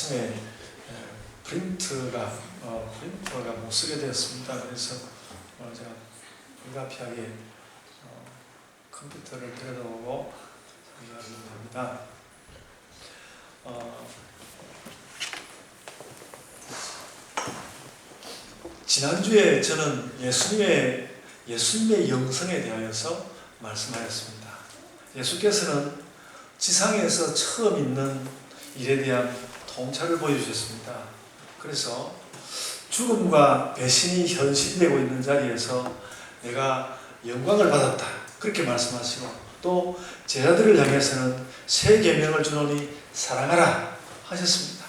말씀에 프린터가 못 쓰게 되었습니다. 그래서 제가 불가피하게 컴퓨터를 들여다보고 설교하려고 합니다. 지난주에 저는 예수님의 영성에 대하여서 말씀하였습니다. 예수께서는 지상에서 처음 있는 일에 대한 통찰을 보여주셨습니다. 그래서 죽음과 배신이 현실되고 있는 자리에서 내가 영광을 받았다, 그렇게 말씀하시고, 또 제자들을 향해서는 새 계명을 주노니 사랑하라 하셨습니다.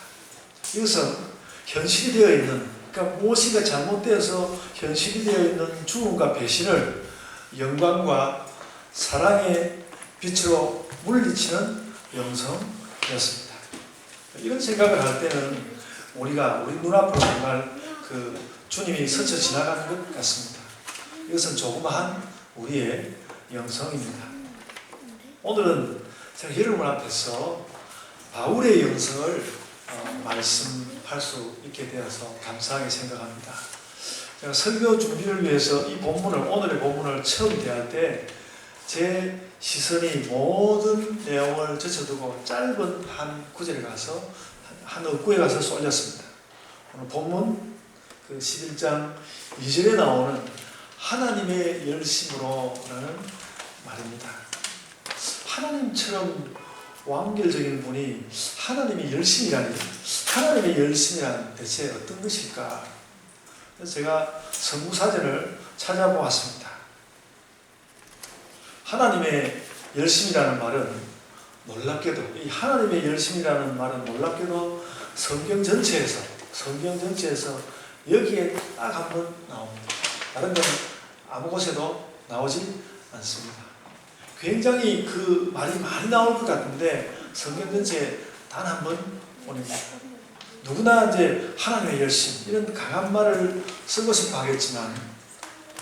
이것은 현실이 되어 있는, 그러니까 무엇인가 잘못되어서 현실이 되어 있는 죽음과 배신을 영광과 사랑의 빛으로 물리치는 영성이었습니다. 이런 생각을 할 때는 우리 눈앞으로 정말 주님이 스쳐 지나가는 것 같습니다. 이것은 조그마한 우리의 영성입니다. 오늘은 제가 여러분 앞에서 바울의 영성을 말씀할 수 있게 되어서 감사하게 생각합니다. 제가 설교 준비를 위해서 오늘의 본문을 처음 대할 때 제 시선이 모든 내용을 제쳐두고 짧은 한 구절에 가서, 한 억구에 가서 쏠렸습니다. 오늘 본문 11장 2절에 나오는 하나님의 열심으로라는 말입니다. 하나님처럼 완결적인 분이 하나님의 열심이라니, 하나님의 열심이란 대체 어떤 것일까? 그래서 제가 성구사전을 찾아보았습니다. 하나님의 열심이라는 말은 놀랍게도, 이 하나님의 열심이라는 말은 놀랍게도 성경 전체에서 여기에 딱 한 번 나옵니다. 다른 건 아무 곳에도 나오지 않습니다. 굉장히 그 말이 많이 나올 것 같은데 성경 전체에 단 한 번 보냅니다. 누구나 이제 하나님의 열심, 이런 강한 말을 쓰고 싶어 하겠지만,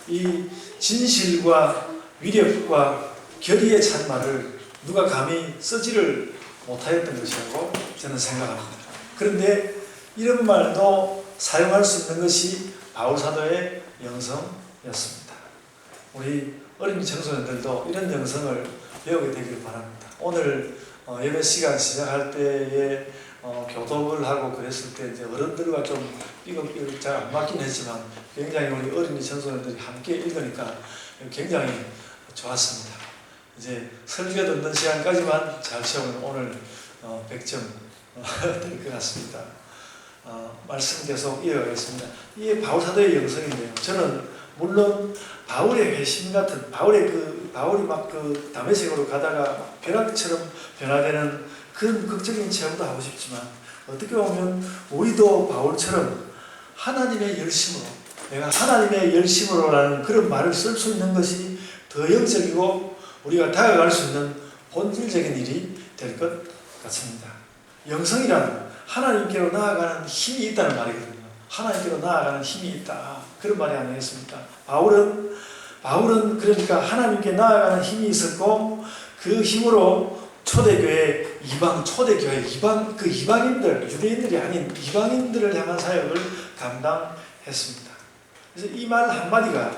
이 진실과 위력과 결의에 찬 말을 누가 감히 쓰지를 못하였던 것이라고 저는 생각합니다. 그런데 이런 말도 사용할 수 있는 것이 바울 사도의 영성이었습니다. 우리 어린이 청소년들도 이런 영성을 배우게 되길 바랍니다. 오늘 예배 시간 시작할 때에 교독을 하고 그랬을 때 이제 어른들과 좀 삐걱삐걱 잘 안 맞긴 했지만 굉장히 우리 어린이 청소년들이 함께 읽으니까 굉장히 좋았습니다. 이제 설교 듣는 시간까지만 잘 채우면 오늘 100점 될 것 같습니다. 말씀 계속 이어가겠습니다. 이게 바울 사도의 영성인데요. 저는 물론 바울의 회심 같은, 바울이 막 다메섹으로 가다가 벼락처럼 변화되는 그런 극적인 체험도 하고 싶지만, 어떻게 보면 우리도 바울처럼 하나님의 열심으로, 내가 하나님의 열심으로라는 그런 말을 쓸 수 있는 것이 더 영적이고 우리가 다가갈 수 있는 본질적인 일이 될 것 같습니다. 영성이란 하나님께로 나아가는 힘이 있다는 말이거든요. 하나님께로 나아가는 힘이 있다, 그런 말이 아니겠습니까? 바울은 그러니까 하나님께 나아가는 힘이 있었고, 그 힘으로 초대교회, 이방인들, 유대인들이 아닌 이방인들을 향한 사역을 감당했습니다. 그래서 이 말 한마디가,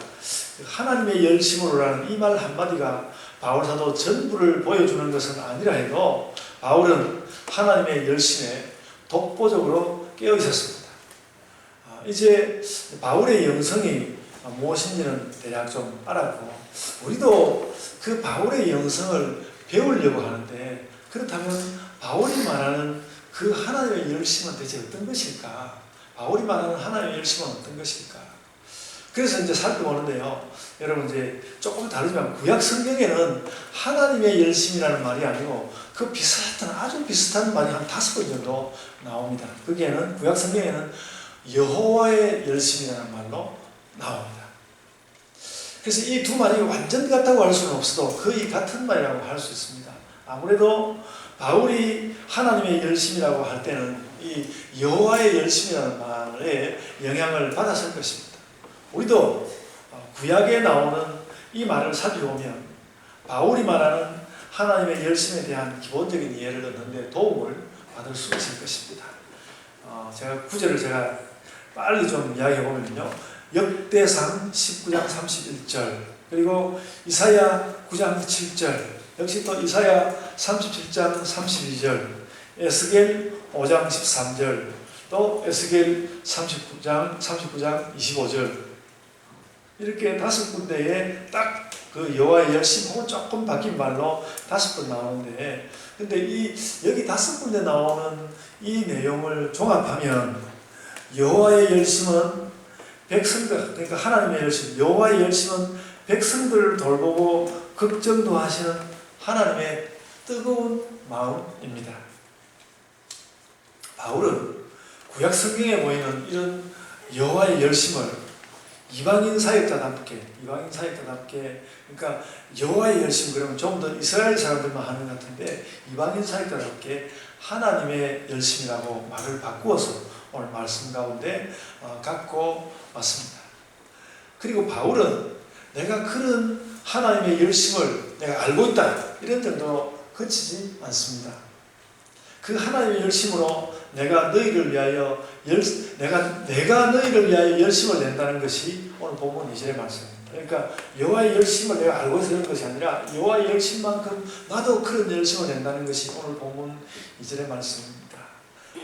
하나님의 열심으로라는 이 말 한마디가 바울 사도 전부를 보여주는 것은 아니라 해도, 바울은 하나님의 열심에 독보적으로 깨어 있었습니다. 이제 바울의 영성이 무엇인지는 대략 좀 알았고, 우리도 그 바울의 영성을 배우려고 하는데, 그렇다면 바울이 말하는 그 하나님의 열심은 대체 어떤 것일까? 바울이 말하는 하나님의 열심은 어떤 것일까? 그래서 이제 살펴보는데요. 여러분, 이제 조금 다르지만 구약 성경에는 하나님의 열심이라는 말이 아니고 아주 비슷한 말이 한 5번 정도 나옵니다. 거기에는, 구약 성경에는 여호와의 열심이라는 말로 나옵니다. 그래서 이 두 말이 완전 같다고 할 수는 없어도 거의 같은 말이라고 할 수 있습니다. 아무래도 바울이 하나님의 열심이라고 할 때는 이 여호와의 열심이라는 말에 영향을 받았을 것입니다. 우리도 구약에 나오는 이 말을 살펴보면 바울이 말하는 하나님의 열심에 대한 기본적인 이해를 얻는 데 도움을 받을 수 있을 것입니다. 제가 구절을 빨리 좀 이야기해 보면요. 역대상 19장 31절, 그리고 이사야 9장 7절, 역시 또 이사야 37장 32절, 에스겔 5장 13절, 또 에스겔 39장 25절, 이렇게 5군데에 딱 그 여호와의 열심 혹은 조금 바뀐 말로 5번 나오는데, 근데 여기 5군데 나오는 이 내용을 종합하면 여호와의 열심은 백성들, 그러니까 하나님의 열심, 여호와의 열심은 백성들을 돌보고 걱정도 하시는 하나님의 뜨거운 마음입니다. 바울은 구약 성경에 보이는 이런 여호와의 열심을 이방인 사역자답게, 그러니까 여호와의 열심, 그러면 좀 더 이스라엘 사람들만 하는 것 같은데 이방인 사역자답게 하나님의 열심이라고 말을 바꾸어서 오늘 말씀 가운데 갖고 왔습니다. 그리고 바울은 내가 그런 하나님의 열심을 내가 알고 있다, 이런 정도로 그치지 않습니다. 그 하나님의 열심으로 내가 너희를 위하여 내가 너희를 위하여 열심을 낸다는 것이 오늘 본문 2절의 말씀입니다. 그러니까 여호와의 열심을 내가 알고 있는 것이 아니라 여호와의 열심만큼 나도 그런 열심을 낸다는 것이 오늘 본문 2절의 말씀입니다.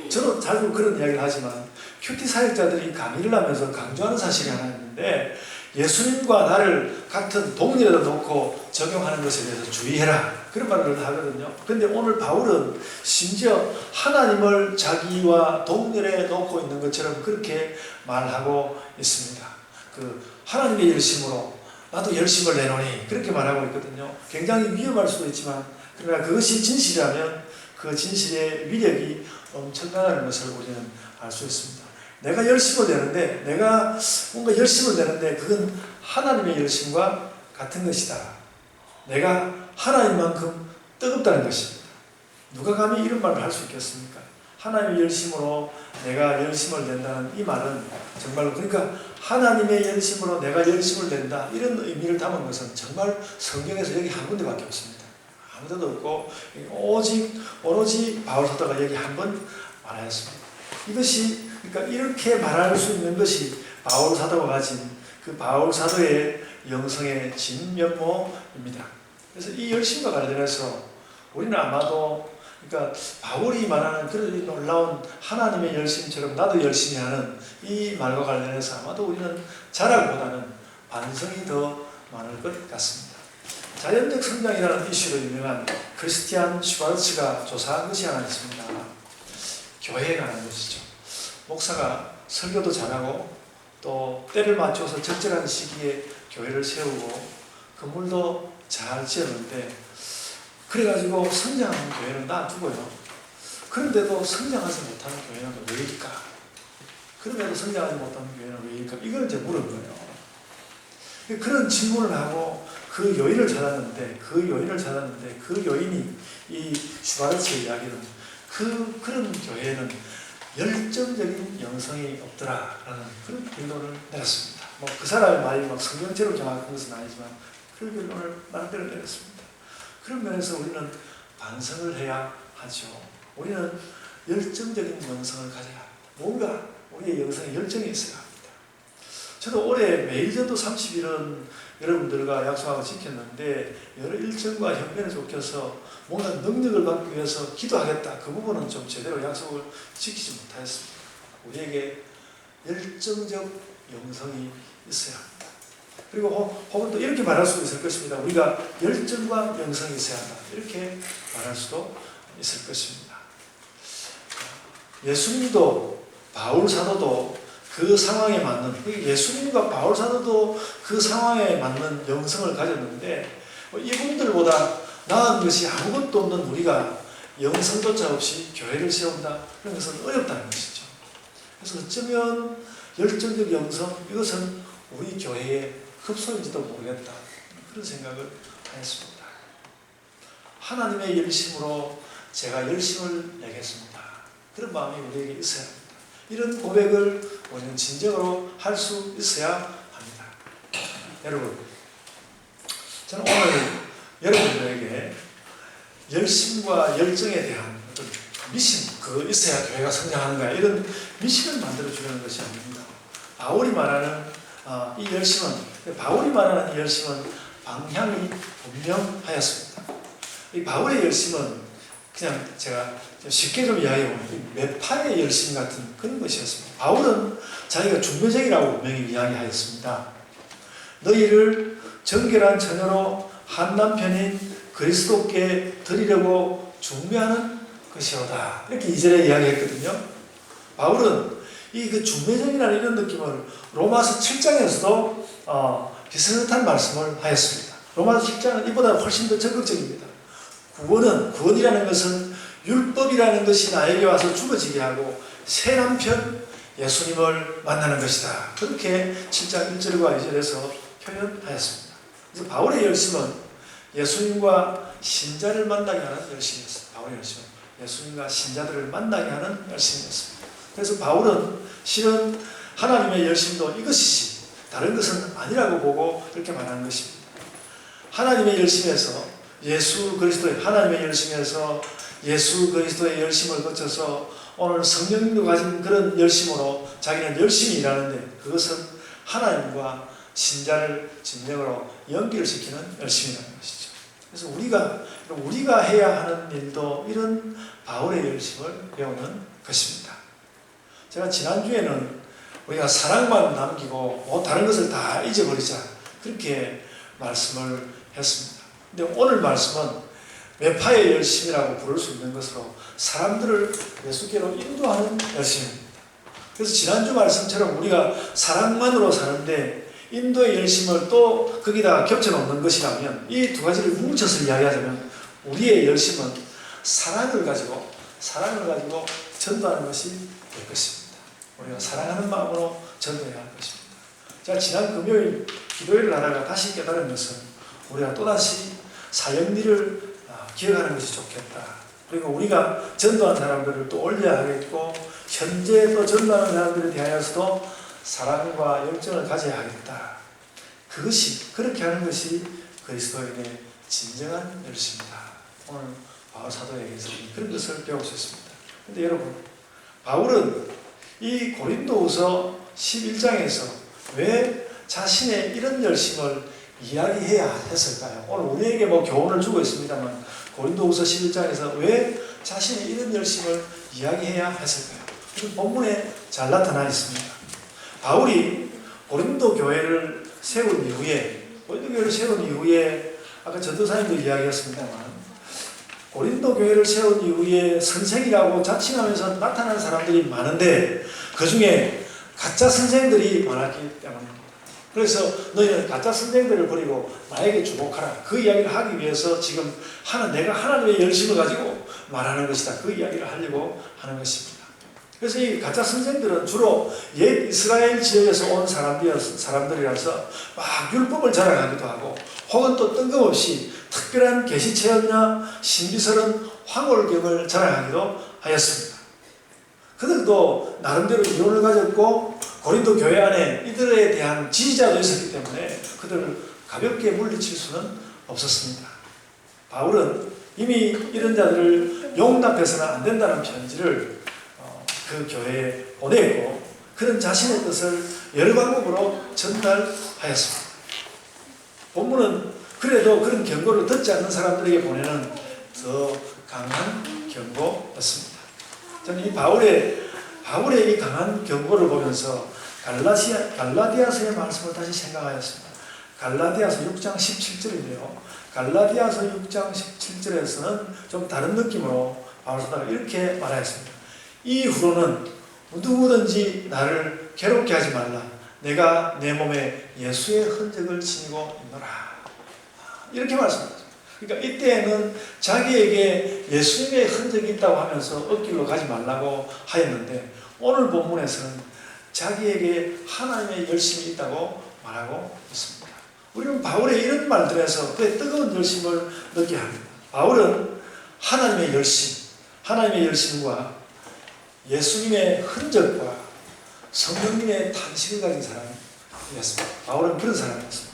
저는 자주 그런 이야기를 하지만 큐티 사역자들이 강의를 하면서 강조하는 사실이 하나 있는데, 예수님과 나를 같은 동일에다 놓고 적용하는 것에 대해서 주의해라, 그런 말을 하거든요. 근데 오늘 바울은 심지어 하나님을 자기와 동일에 놓고 있는 것처럼 그렇게 말하고 있습니다. 그 하나님의 열심으로 나도 열심을 내노니, 그렇게 말하고 있거든요. 굉장히 위험할 수도 있지만, 그러나 그것이 진실이라면 그 진실의 위력이 엄청나다는 것을 우리는 알 수 있습니다. 내가 열심을 내는데, 내가 뭔가 열심을 내는데 그건 하나님의 열심과 같은 것이다. 내가 하나님만큼 뜨겁다는 것입니다. 누가 감히 이런 말을 할 수 있겠습니까? 하나님의 열심으로 내가 열심을 낸다는 이 말은 정말로, 그러니까 하나님의 열심으로 내가 열심을 낸다, 이런 의미를 담은 것은 정말 성경에서 여기 한 군데밖에 없습니다. 아무데도 없고 오로지 바울 사도가 여기 한 번 말하였습니다. 이것이, 그러니까 이렇게 말할 수 있는 것이 바울 사도가 가진 그 바울 사도의 영성의 진면모입니다. 그래서 이 열심과 관련해서 우리는 아마도, 그러니까 바울이 말하는 그런 놀라운 하나님의 열심처럼 나도 열심히 하는 이 말과 관련해서 아마도 우리는 자랑보다는 반성이 더 많을 것 같습니다. 자연적 성장이라는 이슈로 유명한 크리스티안 슈바르츠가 조사한 것이 하나 있습니다. 교회에 관한 것이죠. 목사가 설교도 잘하고 또 때를 맞춰서 적절한 시기에 교회를 세우고 건물도 잘 지었는데, 그래가지고 성장하는 교회는 놔두고요. 그런데도 성장하지 못하는 교회는 왜일까? 그런데도 성장하지 못하는 교회는 왜일까? 이걸 이제 물은 거예요. 그런 질문을 하고 그 요인을 찾았는데 그 요인이 이 슈바르츠의 이야기는 그런 교회에는 열정적인 영성이 없더라라는 그런 결론을 내렸습니다. 뭐 그 사람의 말이 막 성경적으로 정확한 것은 아니지만 그런 결론을 나름대로 내렸습니다. 그런 면에서 우리는 반성을 해야 하죠. 우리는 열정적인 영성을 가져야 합니다. 뭔가 우리의 영성에 열정이 있어야 합니다. 저도 올해 매일전도 30일은 여러분들과 약속하고 지켰는데 여러 일정과 형편에 쫓겨서 뭔가 능력을 받기 위해서 기도하겠다, 그 부분은 좀 제대로 약속을 지키지 못하였습니다. 우리에게 열정적 영성이 있어야 합니다. 그리고 혹은 또 이렇게 말할 수도 있을 것입니다. 우리가 열정과 영성이 있어야 한다, 이렇게 말할 수도 있을 것입니다. 예수님도 바울 사도도 그 상황에 맞는, 예수님과 바울 사도도 그 상황에 맞는 영성을 가졌는데, 이분들보다 나은 것이 아무것도 없는 우리가 영성조차 없이 교회를 세운다, 그런 것은 어렵다는 것이죠. 그래서 어쩌면 열정적 영성, 이것은 우리 교회의 흡소인지도 모르겠다, 그런 생각을 하였습니다. 하나님의 열심으로 제가 열심을 내겠습니다, 그런 마음이 우리에게 있어야 합니다. 이런 고백을 우리는 진정으로 할 수 있어야 합니다. 여러분, 저는 오늘 여러분들에게 열심과 열정에 대한 어떤 미신, 그거 있어야 교회가 성장하는 거야. 이런 미신을 만들어주려는 것이 아닙니다. 바울이 말하는 이 열심은, 바울이 말하는 이 열심은 방향이 분명하였습니다. 이 바울의 열심은 그냥 제가 쉽게 좀 이야기해보면 매파의 열심 같은 그런 것이었습니다. 바울은 자기가 중매쟁이라고 분명히 이야기하였습니다. 너희를 정결한 처녀로 한 남편인 그리스도께 드리려고 중매하는 것이로다. 이렇게 2절에 이야기했거든요. 바울은 이 그 중매쟁이라는 이런 느낌을 로마서 7장에서도 비슷한 말씀을 하였습니다. 로마서 7장은 이보다 훨씬 더 적극적입니다. 구원이라는 것은 율법이라는 것이 나에게 와서 죽어지게 하고 새 남편 예수님을 만나는 것이다. 그렇게 7장 1절과 2절에서 표현하였습니다. 그래서 바울의 열심은 예수님과 신자를 만나게 하는 열심이었습니다. 바울의 열심은 예수님과 신자들을 만나게 하는 열심이었습니다. 그래서 바울은 실은 하나님의 열심도 이것이지 다른 것은 아니라고 보고 그렇게 말하는 것입니다. 하나님의 열심에서 예수 그리스도의 하나님의 열심에서 예수 그리스도의 열심을 거쳐서 오늘 성령님도 가진 그런 열심으로 자기는 열심히 일하는데 그것은 하나님과 신자를 진정으로 연결 시키는 열심이라는 것이죠. 그래서 우리가 해야 하는 일도 이런 바울의 열심을 배우는 것입니다. 제가 지난주에는 우리가 사랑만 남기고 다른 것을 다 잊어버리자 그렇게 말씀을 했습니다. 근데 오늘 말씀은 매파의 열심이라고 부를 수 있는 것으로 사람들을 예수께로 인도하는 열심입니다. 그래서 지난주 말씀처럼 우리가 사랑만으로 사는데 인도의 열심을 또 거기다 겹쳐놓는 것이라면 이 두 가지를 뭉쳐서 이야기하자면 우리의 열심은 사랑을 가지고 전도하는 것이 될 것입니다. 우리가 사랑하는 마음으로 전도해야 할 것입니다. 제가 지난 금요일 기도회를 하다가 다시 깨달은 것은 우리가 또다시 사형리를 기억하는 것이 좋겠다. 그리고 우리가 전도한 사람들을 또 올려야 하겠고 현재 또 전도하는 사람들에 대하여서도 사랑과 열정을 가져야 하겠다. 그렇게 하는 것이 그리스도인의 진정한 열심이다. 오늘 바울 사도에게서 그런 것을 배울 수 있습니다. 그런데 여러분, 바울은 이 고린도후서 11장에서 왜 자신의 이런 열심을 이야기해야 했을까요? 오늘 우리에게 교훈을 주고 있습니다만 고린도후서 11장에서 왜 자신의 이런 열심을 이야기해야 했을까요? 본문에 잘 나타나 있습니다. 바울이 고린도 교회를 세운 이후에 아까 전도사님도 이야기했습니다만 고린도 교회를 세운 이후에 선생이라고 자칭하면서 나타나는 사람들이 많은데 그 중에 가짜 선생들이 많았기 때문입니다. 그래서 너희는 가짜 선생들을 버리고 나에게 주목하라. 그 이야기를 하기 위해서 지금 내가 하나님의 열심을 가지고 말하는 것이다. 그 이야기를 하려고 하는 것입니다. 그래서 이 가짜 선생들은 주로 옛 이스라엘 지역에서 온 사람들이라서 막 율법을 자랑하기도 하고 혹은 또 뜬금없이 특별한 계시체험이나 신비스러운 황홀경을 자랑하기도 하였습니다. 그들도 나름대로 이론을 가졌고 고린도 교회 안에 이들에 대한 지지자도 있었기 때문에 그들을 가볍게 물리칠 수는 없었습니다. 바울은 이미 이런 자들을 용납해서는 안 된다는 편지를 그 교회에 보냈고 그런 자신의 뜻을 여러 방법으로 전달하였습니다. 본문은 그래도 그런 경고를 듣지 않는 사람들에게 보내는 더 강한 경고였습니다. 저는 이 바울의 이 강한 경고를 보면서 갈라디아서의 말씀을 다시 생각하였습니다. 갈라디아서 6장 17절인데요. 갈라디아서 6장 17절에서는 좀 다른 느낌으로 바울 사도가 이렇게 말하였습니다. 이후로는 누구든지 나를 괴롭게 하지 말라. 내가 내 몸에 예수의 흔적을 지니고 있노라. 이렇게 말씀하죠. 그러니까 이때에는 자기에게 예수님의 흔적이 있다고 하면서 억길로 가지 말라고 하였는데 오늘 본문에서는 자기에게 하나님의 열심이 있다고 말하고 있습니다. 우리는 바울의 이런 말들에서 그의 뜨거운 열심을 느끼게 합니다. 바울은 하나님의 열심과 예수님의 흔적과 성령님의 탄식을 가진 사람이었습니다. 바울은 그런 사람이었습니다.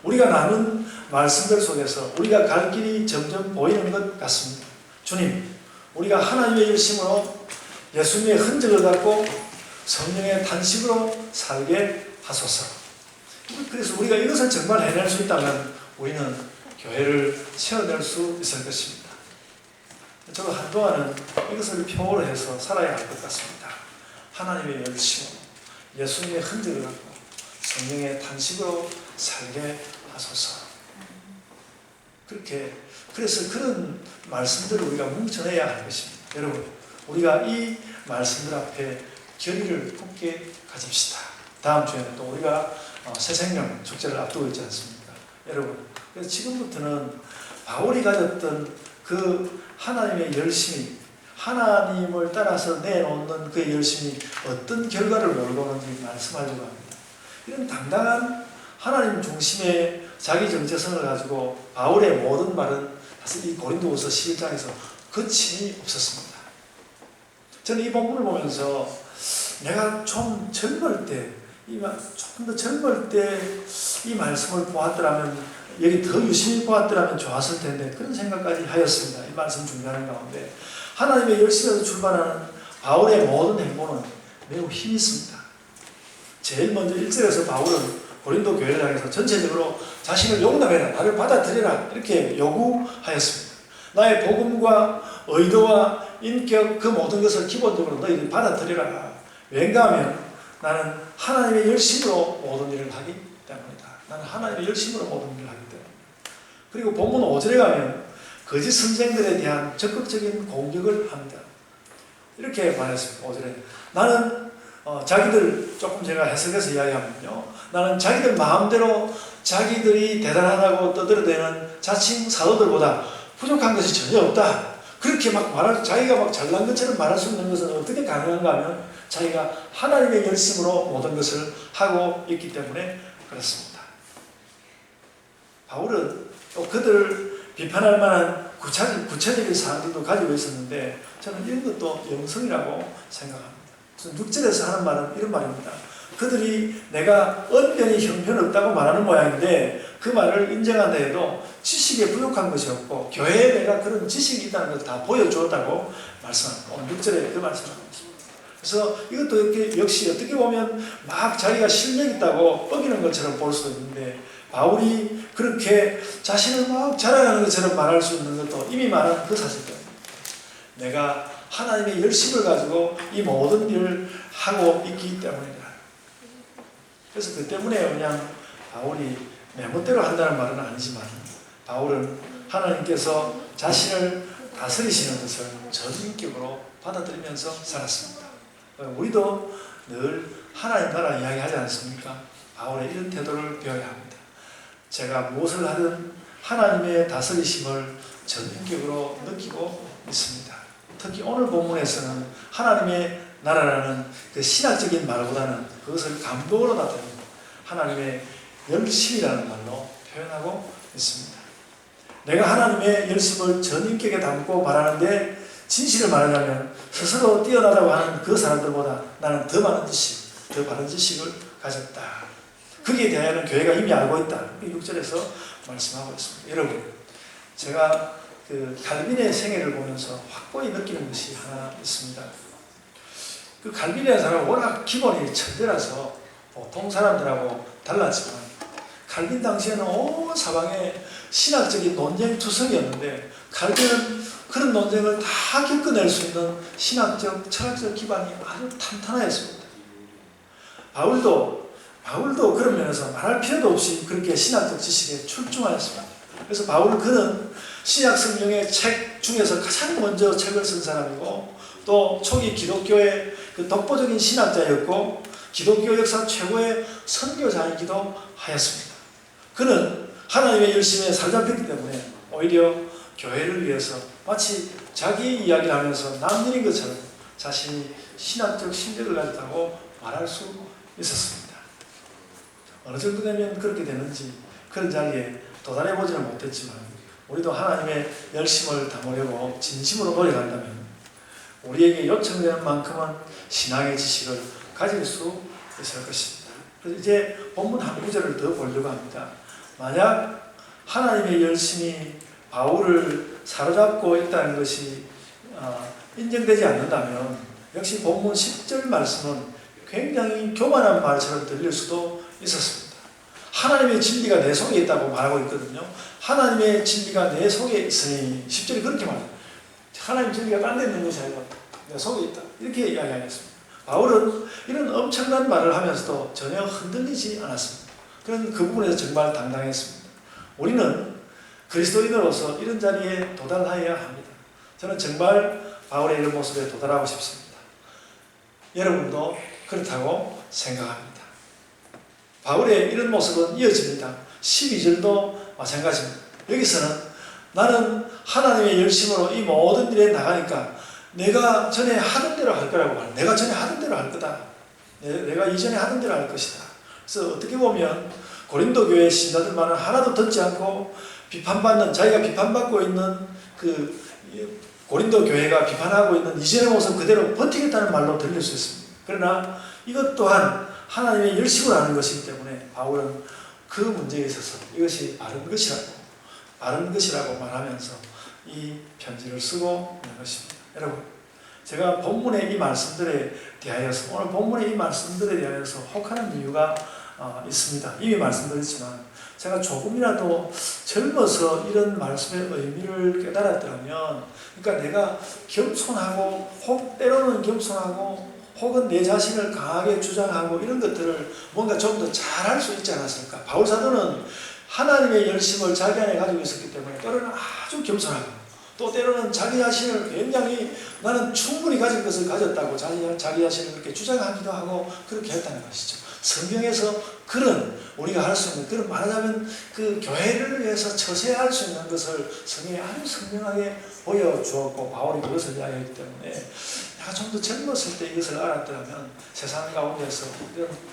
우리가 나눈 말씀들 속에서 우리가 갈 길이 점점 보이는 것 같습니다. 주님, 우리가 하나님의 열심으로 예수님의 흔적을 갖고 성령의 탄식으로 살게 하소서. 그래서 우리가 이것을 정말 해낼 수 있다면 우리는 교회를 세워낼 수 있을 것입니다. 저도 한동안은 이것을 표어로 해서 살아야 할 것 같습니다. 하나님의 열심으로 예수님의 흔적을 갖고 성령의 탄식으로 살게 하소서. 그래서 그런 말씀들을 우리가 뭉쳐내야 할 것입니다. 여러분, 우리가 이 말씀들 앞에 결의를 굳게 가집시다. 다음 주에는 또 우리가 새생명 축제를 앞두고 있지 않습니까? 여러분, 그래서 지금부터는 바울이 가졌던 그 하나님의 열심이, 하나님을 따라서 내놓는 그의 열심이 어떤 결과를 몰고 오는지 말씀하려고 합니다. 이런 당당한 하나님 중심의 자기 정체성을 가지고 바울의 모든 말은 사실 이 고린도후서 11장에서 거침이 없었습니다. 저는 이 본문을 보면서 내가 좀 젊을 때, 조금 더 젊을 때 이 말씀을 보았더라면, 여기 더 유심히 보았더라면 좋았을 텐데, 그런 생각까지 하였습니다. 이 말씀 준비하는 가운데 하나님의 열심에서 출발하는 바울의 모든 행보는 매우 힘이 있습니다. 제일 먼저 1절에서 바울은 고린도 교회를 향해서 전체적으로 자신을 용납해라, 나를 받아들여라, 이렇게 요구하였습니다. 나의 복음과 의도와 인격, 그 모든 것을 기본적으로 너희들이 받아들여라. 왠가 하면 나는 하나님의 열심으로 모든 일을 하기 때문이다. 나는 하나님의 열심으로 모든 일을 하기 때문이다. 그리고 본문 5절에 가면 거짓 선생들에 대한 적극적인 공격을 합니다. 이렇게 말했습니다. 5절에 나는 자기들, 조금 제가 해석해서 이야기하면요, 나는 자기들 마음대로 자기들이 대단하다고 떠들어대는 자칭 사도들보다 부족한 것이 전혀 없다. 그렇게 막 자기가 막 잘난 것처럼 말할 수 있는 것은 어떻게 가능한가 하면 자기가 하나님의 열심으로 모든 것을 하고 있기 때문에 그렇습니다. 바울은 또 그들을 비판할 만한 구체적인 사항들도 가지고 있었는데 저는 이런 것도 영성이라고 생각합니다. 6절에서 하는 말은 이런 말입니다. 그들이 내가 언변이 형편없다고 말하는 모양인데 그 말을 인정한다 해도 지식에 부족한 것이 없고 교회에 내가 그런 지식이 있다는 것을 다 보여주었다고 말씀합니다. 오늘 6절에 그 말씀을 하고 있습니다. 그래서 이것도 역시 어떻게 보면 막 자기가 실력 있다고 뻐기는 것처럼 볼 수도 있는데 바울이 그렇게 자신을 막 자랑하는 것처럼 말할 수 있는 것도 이미 말한 그 사실 때문입니다. 내가 하나님의 열심을 가지고 이 모든 일을 하고 있기 때문이다. 그래서 그 때문에 그냥 바울이 메모대로 한다는 말은 아니지만 바울은 하나님께서 자신을 다스리시는 것을 전인격으로 받아들이면서 살았습니다. 우리도 늘 하나님 나라 이야기하지 않습니까? 바울의 이런 태도를 배워야 합니다. 제가 무엇을 하든 하나님의 다스리심을 전인격으로 느끼고 있습니다. 특히 오늘 본문에서는 하나님의 나라라는 그 신학적인 말보다는 그것을 감동으로 나타내는 하나님의 열심이라는 말로 표현하고 있습니다. 내가 하나님의 열심을 전인격에 담고 말하는데 진실을 말하자면 스스로 뛰어나다고 하는 그 사람들보다 나는 더 많은 지식, 더 바른 지식을 가졌다. 거기에 대하여는 교회가 이미 알고 있다. 6절에서 말씀하고 있습니다. 여러분, 제가 그 칼빈의 생애를 보면서 확고히 느끼는 것이 하나 있습니다. 그 칼빈이라는 사람은 워낙 기본이 천재라서 보통 사람들하고 달랐지만 칼빈 당시에는 온 사방에 신학적인 논쟁투성이었는데 칼빈은 그런 논쟁을 다 겪어낼 수 있는 신학적, 철학적 기반이 아주 탄탄하였습니다. 바울도 그런 면에서 말할 필요도 없이 그렇게 신학적 지식에 출중하였습니다. 그래서 그는 신약 성경의 책 중에서 가장 먼저 책을 쓴 사람이고 또 초기 기독교의 그 독보적인 신학자였고 기독교 역사 최고의 선교자이기도 하였습니다. 그는 하나님의 열심에 사로잡혔기 때문에 오히려 교회를 위해서 마치 자기 이야기를 하면서 남일인 것처럼 자신이 신학적 심력을 가졌다고 말할 수 있었습니다. 어느 정도 되면 그렇게 되는지 그런 자리에 도달해보지는 못했지만 우리도 하나님의 열심을 담으려고 진심으로 노력한다면 우리에게 요청되는 만큼은 신앙의 지식을 가질 수 있을 것입니다. 그래서 이제 본문 한 구절을 더 보려고 합니다. 만약 하나님의 열심이 바울을 사로잡고 있다는 것이 인정되지 않는다면 역시 본문 10절 말씀은 굉장히 교만한 말처럼 들릴 수도 있었습니다. 하나님의 진리가 내 속에 있다고 말하고 있거든요. 하나님의 진리가 내 속에 있으니 10절이 그렇게 말해요. 하나님의 진리가 딴 데 있는 것이 아니라 내 속에 있다. 이렇게 이야기하였습니다. 바울은 이런 엄청난 말을 하면서도 전혀 흔들리지 않았습니다. 그런 그 부분에서 정말 당당했습니다. 우리는 그리스도인으로서 이런 자리에 도달하여야 합니다. 저는 정말 바울의 이런 모습에 도달하고 싶습니다. 여러분도 그렇다고 생각합니다. 바울의 이런 모습은 이어집니다. 12절도 마찬가지입니다. 여기서는 나는 하나님의 열심으로 이 모든 일에 나가니까 내가 전에 하던 대로 할 거라고 말해요. 내가 전에 하던 대로 할 거다. 내가 이전에 하던 대로 할 것이다. 그래서 어떻게 보면 고린도 교회 신자들만은 하나도 듣지 않고 비판받는, 자기가 비판받고 있는 그 고린도 교회가 비판하고 있는 이전의 모습 그대로 버티겠다는 말로 들릴 수 있습니다. 그러나 이것 또한 하나님의 열심을 하는 것이기 때문에 바울은 그 문제에 있어서 이것이 바른 것이라고 말하면서 이 편지를 쓰고 있는 것입니다. 여러분, 제가 본문의 이 말씀들에 대하여서, 오늘 본문의 이 말씀들에 대하여서 혹하는 이유가 있습니다. 이미 말씀드렸지만 제가 조금이라도 젊어서 이런 말씀의 의미를 깨달았더라면, 그러니까 내가 겸손하고 때로는 겸손하고 혹은 내 자신을 강하게 주장하고 이런 것들을 뭔가 좀 더 잘할 수 있지 않았을까. 바울 사도는 하나님의 열심을 자기 안에 가지고 있었기 때문에 때로는 아주 겸손하고 또 때로는 자기 자신을 굉장히 나는 충분히 가진 것을 가졌다고 자기 자신을 그렇게 주장하기도 하고 그렇게 했다는 것이죠. 성경에서 그런 우리가 할 수 있는, 그런 말하자면 그 교회를 위해서 처세할 수 있는 것을 성경에 아주 선명하게 보여주었고 바울이 그것을 이야기했기 때문에 내가 좀 더 젊었을 때 이것을 알았더라면 세상 가운데서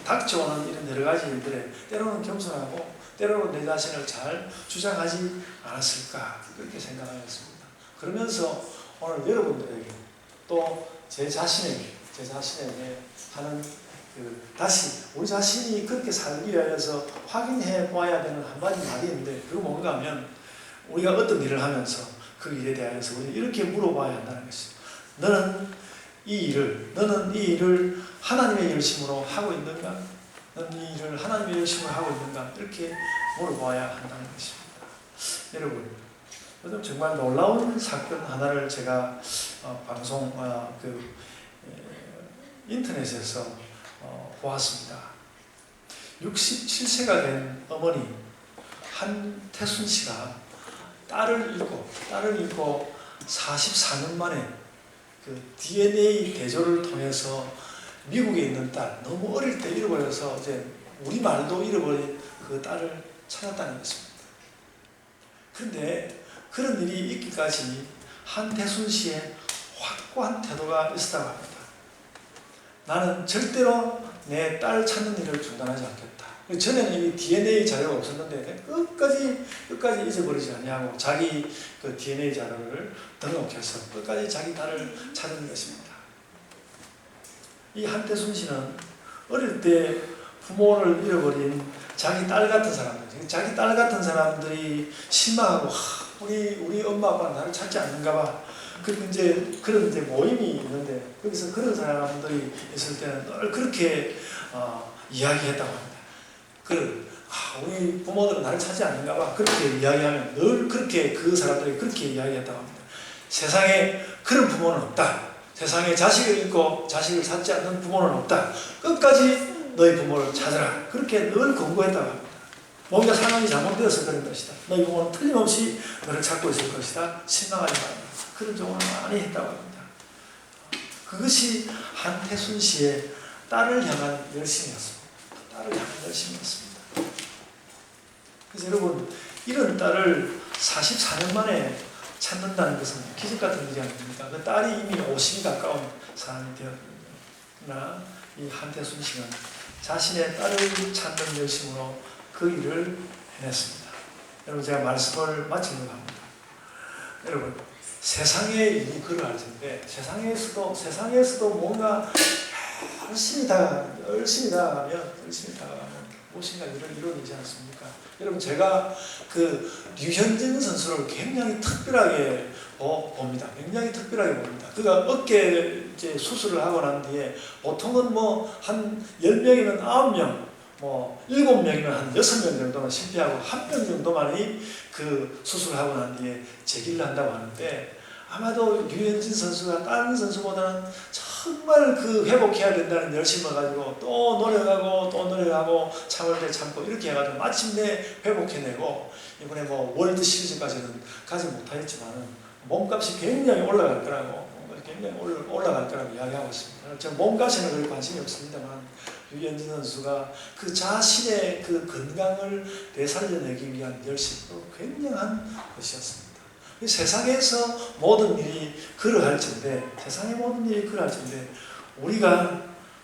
닥쳐오는 이런 여러 가지 일들에 때로는 겸손하고 때로는 내 자신을 잘 주장하지 않았을까 그렇게 생각하였습니다. 그러면서 오늘 여러분들에게 또 제 자신에게 하는 다시 우리 자신이 그렇게 살기 위해서 확인해 봐야 되는 한마디 말이 있는데 그거 뭔가 하면 우리가 어떤 일을 하면서 그 일에 대해서 우리 이렇게 물어봐야 한다는 것이죠. 너는 이 일을 하나님의 열심으로 하고 있는가? 너는 이 일을 하나님의 열심으로 하고 있는가? 이렇게 물어봐야 한다는 것입니다. 여러분, 요즘 정말 놀라운 사건 하나를 제가 방송 인터넷에서 보았습니다. 67세가 된 어머니 한태순 씨가 딸을 잃고 44년 만에 그 DNA 대조를 통해서 미국에 있는 딸, 너무 어릴 때 잃어버려서 이제 우리 말도 잃어버린 그 딸을 찾았다는 것입니다. 그런데 그런 일이 있기까지 한태순 씨의 확고한 태도가 있었다고 합니다. 나는 절대로 내 딸 찾는 일을 중단하지 않겠다. 전에는 이 DNA 자료가 없었는데 끝까지 잊어버리지 아니하고 자기 그 DNA 자료를 등록해서 끝까지 자기 딸을 찾는 것입니다. 이 한태순 씨는 어릴 때 부모를 잃어버린 자기 딸 같은 사람들이 실망하고 우리 엄마 아빠는 나를 찾지 않는가 봐. 그런 모임이 있는데 거기서 그런 사람들이 있을 때는 늘 그렇게 이야기했다고 합니다. 우리 부모들은 나를 찾지 않는가 봐. 그렇게 이야기하면 늘 그렇게 그 사람들이 그렇게 이야기했다고 합니다. 세상에 그런 부모는 없다. 세상에 자식을 잃고 자식을 찾지 않는 부모는 없다. 끝까지 너희 부모를 찾으라. 그렇게 늘 권고했다고 합니다. 뭔가 상황이 잘못되어서 그런 것이다. 너희 부모는 틀림없이 너를 찾고 있을 것이다. 실망하지 말라. 그런 조언을 많이 했다고 합니다. 그것이 한태순 씨의 딸을 향한 열심이었습니다. 그래서 여러분, 이런 딸을 44년 만에 찾는다는 것은 기적 같은 일이 아닙니까? 그 딸이 이미 50이 가까운 사람이 되었거든요. 그러나 이 한태순 씨는 자신의 딸을 찾는 열심으로 그 일을 해냈습니다. 여러분, 제가 말씀을 마치려고 합니다. 여러분, 세상의 일이 그러할 텐데 세상에서도 뭔가 열심히 다가가면 무엇인가 이론이지 않습니까? 여러분, 제가 그 류현진 선수를 굉장히 특별하게 봅니다. 굉장히 특별하게 봅니다. 그가 어깨 이제 수술을 하고 난 뒤에 보통은 뭐 한 10명이면 9명, 뭐 7명이면 한 6명 정도는 실패하고 1명 정도만이 그 수술하고 난 뒤에 재기를 한다고 하는데, 아마도 류현진 선수가 다른 선수보다는 정말 그 회복해야 된다는 열심을 가지고 또 노력하고 또 노력하고 참을 때 참고 이렇게 해가지고 마침내 회복해내고, 이번에 뭐 월드 시리즈까지는 가지 못하였지만은 몸값이 굉장히 올라갈 거라고, 굉장히 올라갈 거라고 이야기하고 있습니다. 저 몸값에는 별 관심이 없습니다만, 류현진 선수가 그 자신의 그 건강을 되살려내기 위한 열심도 굉장한 것이었습니다. 세상에서 모든 일이 그러할진데, 세상의 모든 일이 그러할진데, 우리가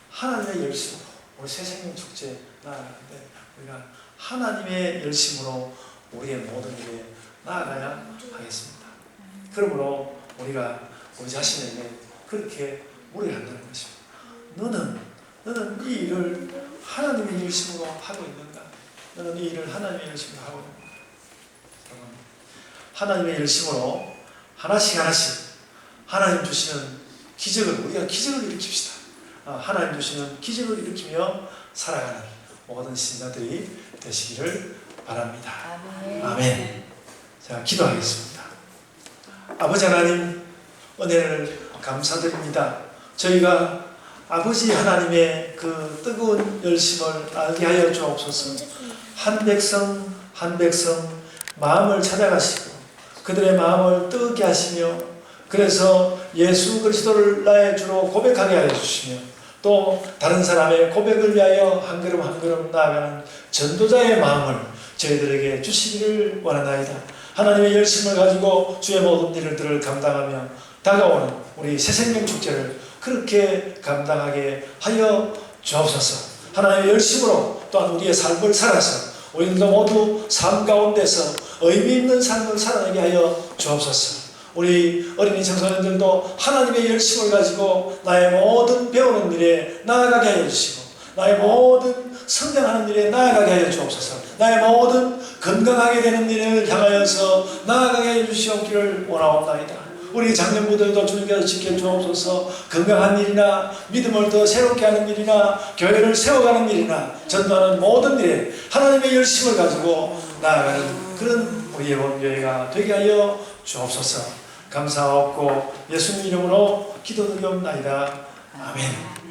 하나님의 열심으로, 우리 새생명 축제 나아가는데, 우리가 하나님의 열심으로 우리의 모든 일에 나아가야 하겠습니다. 그러므로 우리가 우리 자신에게 그렇게 물어야 한다는 것입니다. 너는 이 일을 하나님의 열심으로 하고 있는가? 너는 이 일을 하나님의 열심으로 하고 있는가? 하나님의 열심으로 하나씩 하나님 주시는 기적을, 우리가 기적을 일으킵시다. 하나님 주시는 기적을 일으키며 살아가는 모든 신자들이 되시기를 바랍니다. 아멘. 자, 기도하겠습니다. 아버지 하나님, 은혜를 감사드립니다. 저희가 아버지 하나님의 그 뜨거운 열심을 알게 하여 주옵소서. 한 백성 한 백성 마음을 찾아가시고 그들의 마음을 뜨겁게 하시며, 그래서 예수 그리스도를 나의 주로 고백하게 하여 주시며, 또 다른 사람의 고백을 위하여 한 걸음 한 걸음 나아가는 전도자의 마음을 저희들에게 주시기를 원하나이다. 하나님의 열심을 가지고 주의 모든 일들을 감당하며 다가오는 우리 새생명 축제를 그렇게 감당하게 하여 주옵소서. 하나님의 열심으로 또한 우리의 삶을 살아서 우리들도 모두 삶 가운데서 의미 있는 삶을 살아내게 하여 주옵소서. 우리 어린이 청소년들도 하나님의 열심을 가지고 나의 모든 배우는 일에 나아가게 하여 주시고, 나의 모든 성장하는 일에 나아가게 하여 주옵소서. 나의 모든 건강하게 되는 일을 향하여서 나아가게 하여 주시옵기를 원하옵나이다. 우리 장년부들도 주님께서 지켜주옵소서. 건강한 일이나 믿음을 더 새롭게 하는 일이나 교회를 세워가는 일이나 전도하는 모든 일에 하나님의 열심을 가지고 나아가는 그런 우리의 원교회가 되게 하여 주옵소서. 감사하옵고 예수님 이름으로 기도드리옵나이다. 아멘.